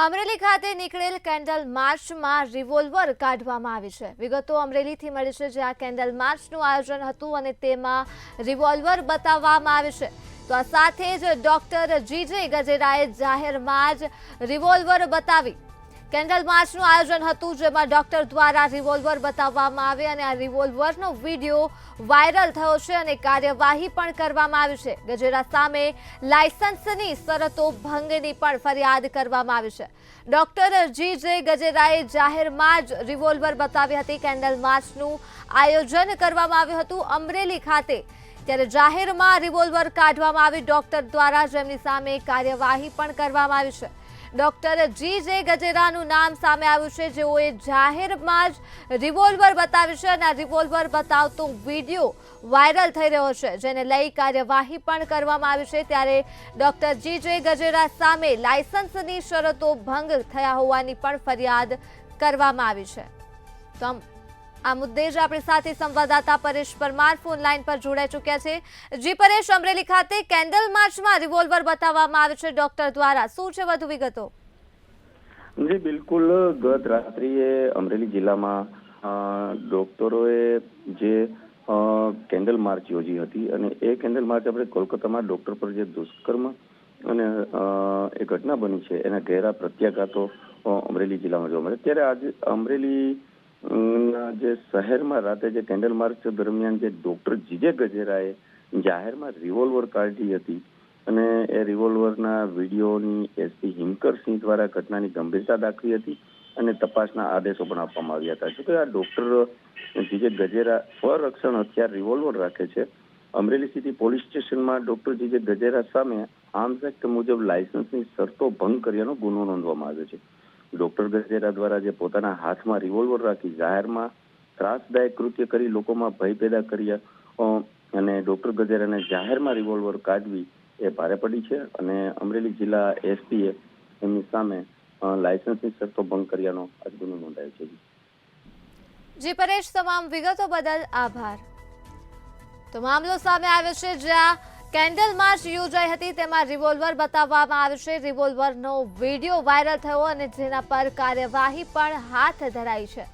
અમરેલી ખાતે નીકળેલ કેન્ડલ માર્ચમાં રિવોલ્વર કાઢવામાં આવી છે. વિગતો અમરેલીથી મળી છે, જ્યાં કેન્ડલ માર્ચનું આયોજન હતું અને તેમાં રિવોલ્વર બતાવવામાં આવે છે. તો આ સાથે જ ડોક્ટર જીજે ગજેરાએ જાહેરમાં જ રિવોલ્વર બતાવી કેન્ડલ માર્ચનું આયોજન હતું, જેમાં ડોક્ટર દ્વારા રિવોલ્વર બતાવવામાં આવે અને આ રિવોલ્વરનો વિડીયો વાયરલ થયો છે અને કાર્યવાહી પણ કરવામાં આવી છે. ગજેરા સામે લાયસન્સની શરતો ભંગની પણ ફરિયાદ કરવામાં આવી છે. ડોક્ટર જીજે ગજેરાએ જાહેરમાં જ રિવોલ્વર બતાવી હતી. કેન્ડલ માર્ચનું આયોજન કરવામાં આવ્યું હતું અમરેલી ખાતે, ત્યારે જાહેરમાં રિવોલ્વર કાઢવામાં આવી ડોક્ટર દ્વારા, જેમની સામે કાર્યવાહી પણ કરવામાં આવી છે. ડોક્ટર જીજે ગજેરાનું નામ સામે આવ્યું છે, જેઓએ જાહેરમાં જ રિવોલ્વર બતાવ્યું છે અને આ રિવોલ્વર બતાવતો વિડીયો વાયરલ થઈ રહ્યો છે, જેને લઈ કાર્યવાહી પણ કરવામાં આવી છે. ત્યારે ડોક્ટર જીજે ગજેરા સામે લાયસન્સની શરતો ભંગ થયા હોવાની પણ ફરિયાદ કરવામાં આવી છે. તો આ મુદ્દે જ આપણી સાથે સંવાદદાતા પરેશ પરમાર ફોન લાઈન પર જોડાઈ ચૂક્યા છે. જી પરેશ, અમરેલી ખાતે કેન્ડલ માર્ચમાં રિવોલ્વર બતાવવામાં આવે છે ડોક્ટર દ્વારા, શું છે વધુ વિગતો? જી બિલકુલ, ગત રાત્રિએ અમરેલી જિલ્લામાં ડોક્ટરોએ જે કેન્ડલ માર્ચ યોજી હતી અને એ કેન્ડલ માર્ચ આપણે કોલકાતામાં ડોક્ટર પર જે દુષ્કર્મ અને એ ઘટના બની છે એના ઘેરા પ્રત્યાઘાતો અમરેલી જિલ્લામાં જોવા મળે. ત્યારે આજે અમરેલી જે શહેરમાં રાતે જે કેન્ડલ માર્ચ દરમિયાન જે ડોક્ટર જીજે ગજેરાએ જાહેરમાં રિવોલ્વર કાઢી હતી અને એ રિવોલ્વરના વિડીયોની એસપી હિમકરસિંહ દ્વારા ઘટનાની ગંભીરતા દાખવી હતી અને તપાસના આદેશો પણ આપવામાં આવ્યા હતા. જો કે આ ડોક્ટર જીજે ગજેરા સ્વરક્ષણ હથિયાર રિવોલ્વર રાખે છે. અમરેલી સિટી પોલીસ સ્ટેશનમાં ડોક્ટર જીજે ગજેરા સામે આર્મ્સ એક્ટ મુજબ લાયસન્સની શરતો ભંગ કર્યાનો ગુનો નોંધવામાં આવ્યો છે. ડોક્ટર ગજેરા દ્વારા જે પોતાના હાથમાં રિવોલ્વર રાખી જાહેરમાં ત્રાસદાયક કૃત્ય કરી લોકોમાં ભય પેદા કર્યા અને ડોક્ટર ગજેરાને જાહેરમાં રિવોલ્વર કાઢવી એ ભારે પડી છે અને અમરેલી જિલ્લા એસપીએ એમની સામે લાયસન્સની શરતો ભંગ કર્યાનો આજ ગુનો નોંધાયો છે. જી પરેશ, તમામ વિગતો બદલ આભાર. તો મામલો સામે આવ્યો છે, જ્યાં કેન્ડલ માર્ચ યોજાઈ હતી તેમાં રિવોલ્વર બતાવવામાં આવે છે. રિવોલ્વરનો વિડીયો વાયરલ થયો અને જેના પર કાર્યવાહી પણ હાથ ધરાઈ છે.